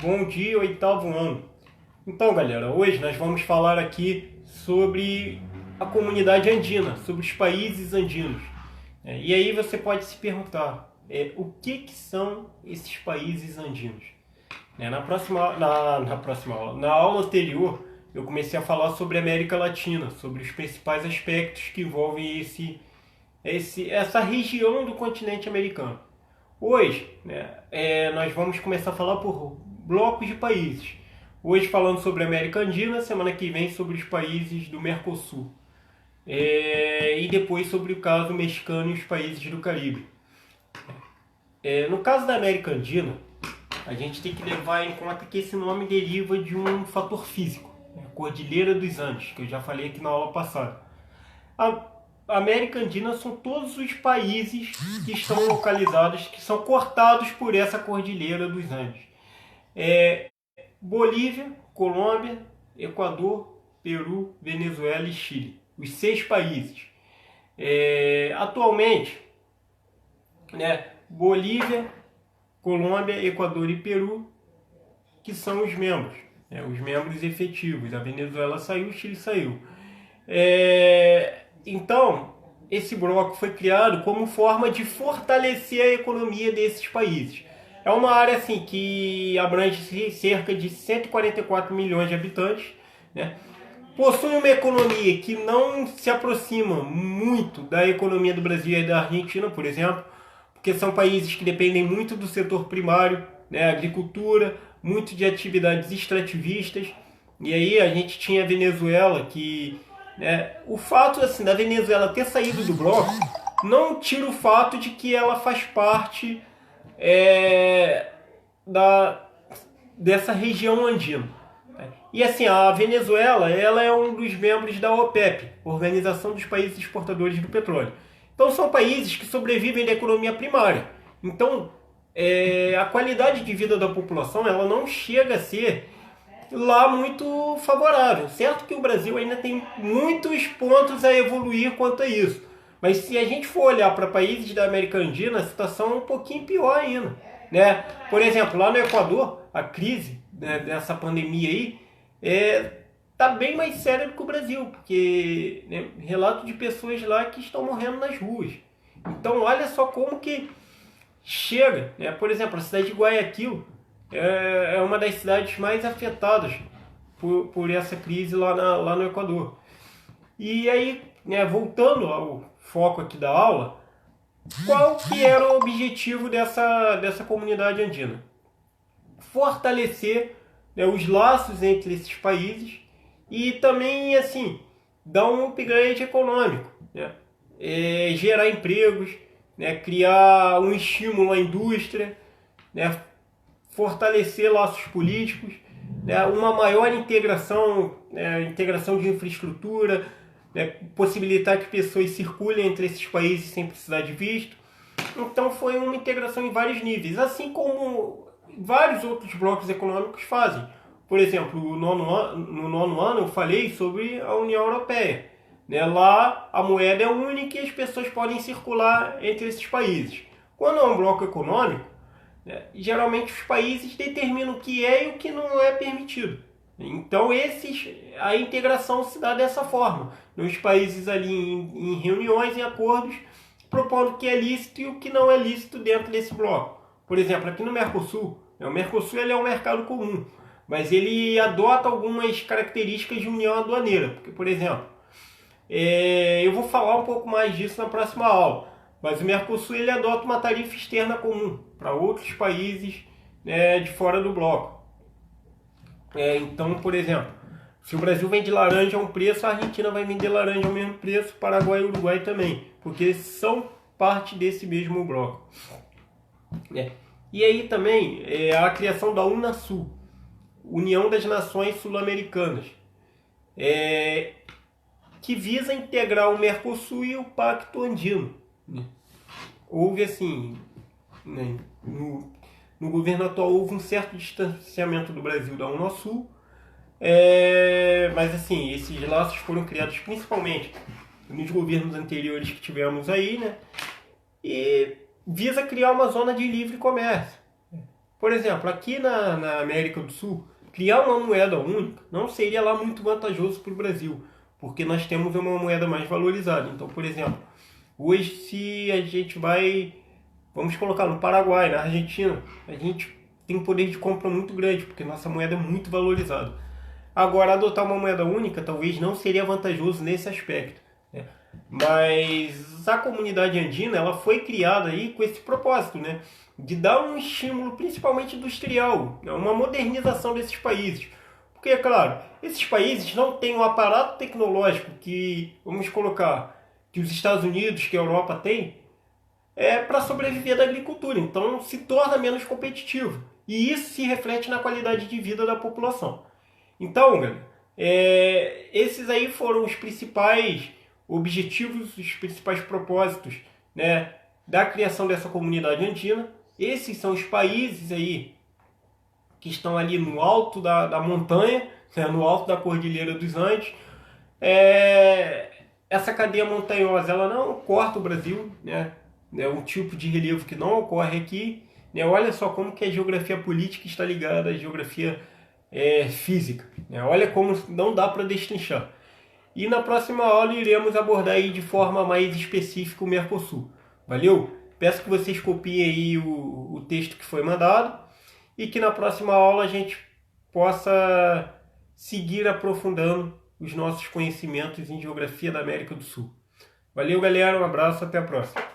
Bom dia, oitavo ano. Então, galera, hoje nós vamos falar aqui sobre a comunidade andina, sobre os países andinos. E aí você pode se perguntar, o que são esses países andinos? Na aula anterior, eu comecei a falar sobre a América Latina, sobre os principais aspectos que envolvem essa região do continente americano. Hoje, nós vamos começar a falar por blocos de países. Hoje falando sobre a América Andina, semana que vem sobre os países do Mercosul. E depois sobre o caso mexicano e os países do Caribe. No caso da América Andina, a gente tem que levar em conta que esse nome deriva de um fator físico, a Cordilheira dos Andes, que eu já falei aqui na aula passada. A América Andina são todos os países que estão localizados, que são cortados por essa Cordilheira dos Andes. Bolívia, Colômbia, Equador, Peru, Venezuela e Chile. Os 6 países. Atualmente, Bolívia, Colômbia, Equador e Peru, que são os membros efetivos. A Venezuela saiu, o Chile saiu. Então, esse bloco foi criado como forma de fortalecer a economia desses países. É uma área assim, que abrange cerca de 144 milhões de habitantes, Possui uma economia que não se aproxima muito da economia do Brasil e da Argentina, por exemplo, porque são países que dependem muito do setor primário, agricultura, muito de atividades extrativistas. E aí a gente tinha a Venezuela, que o fato assim, da Venezuela ter saído do bloco não tira o fato de que ela faz parte dessa região andina. E assim, a Venezuela ela é um dos membros da OPEP, Organização dos Países Exportadores do Petróleo. Então são países que sobrevivem da economia primária. Então a qualidade de vida da população ela não chega a ser lá muito favorável. Certo que o Brasil ainda tem muitos pontos a evoluir quanto a isso. Mas se a gente for olhar para países da América Andina, a situação é um pouquinho pior ainda. Por exemplo, lá no Equador, a crise dessa pandemia aí está bem mais séria do que o Brasil, porque relato de pessoas lá que estão morrendo nas ruas. Então olha só como que chega. Por exemplo, a cidade de Guayaquil é uma das cidades mais afetadas por essa crise lá no Equador. E aí, voltando ao foco aqui da aula, qual que era o objetivo dessa comunidade andina? Fortalecer os laços entre esses países e também, assim, dar um upgrade econômico, gerar empregos, criar um estímulo à indústria, fortalecer laços políticos, uma maior integração de infraestrutura, possibilitar que pessoas circulem entre esses países sem precisar de visto. Então foi uma integração em vários níveis, assim como vários outros blocos econômicos fazem. Por exemplo, no nono ano eu falei sobre a União Europeia. Lá a moeda é única e as pessoas podem circular entre esses países. Quando é um bloco econômico, geralmente os países determinam o que é e o que não é permitido. Então a integração se dá dessa forma. Os países ali em reuniões, em acordos, propondo o que é lícito e o que não é lícito dentro desse bloco. Por exemplo, aqui no Mercosul, o Mercosul ele é um mercado comum, mas ele adota algumas características de união aduaneira. Porque, por exemplo, eu vou falar um pouco mais disso na próxima aula, mas o Mercosul ele adota uma tarifa externa comum para outros países de fora do bloco. Então, por exemplo, se o Brasil vende laranja a um preço, a Argentina vai vender laranja ao mesmo preço, Paraguai e Uruguai também, porque são parte desse mesmo bloco. E aí também a criação da Unasul, União das Nações Sul-Americanas, que visa integrar o Mercosul e o Pacto Andino. Houve assim, no governo atual houve um certo distanciamento do Brasil da Unasul, mas assim, esses laços foram criados principalmente nos governos anteriores que tivemos aí, e visa criar uma zona de livre comércio. Por exemplo, aqui na América do Sul, criar uma moeda única não seria lá muito vantajoso para o Brasil, porque nós temos uma moeda mais valorizada. Então, por exemplo, hoje se a gente vai, vamos colocar no Paraguai, na Argentina, a gente tem um poder de compra muito grande, porque nossa moeda é muito valorizada. Agora, adotar uma moeda única talvez não seria vantajoso nesse aspecto, né? Mas a comunidade andina ela foi criada aí com esse propósito, né? De dar um estímulo principalmente industrial, né? Uma modernização desses países. Porque, é claro, esses países não têm um aparato tecnológico que, vamos colocar, que os Estados Unidos, que a Europa tem, para sobreviver da agricultura. Então, se torna menos competitivo. E isso se reflete na qualidade de vida da população. Então, galera, esses aí foram os principais objetivos, os principais propósitos, né, da criação dessa comunidade andina. Esses são os países aí que estão ali no alto da montanha, né, no alto da Cordilheira dos Andes. Essa cadeia montanhosa ela não corta o Brasil, né, é um tipo de relevo que não ocorre aqui. Né, olha só como que a geografia política está ligada à geografia física. Né? Olha como não dá para destrinchar. E na próxima aula iremos abordar aí de forma mais específica o Mercosul. Valeu? Peço que vocês copiem aí o texto que foi mandado e que na próxima aula a gente possa seguir aprofundando os nossos conhecimentos em geografia da América do Sul. Valeu, galera. Um abraço. Até a próxima.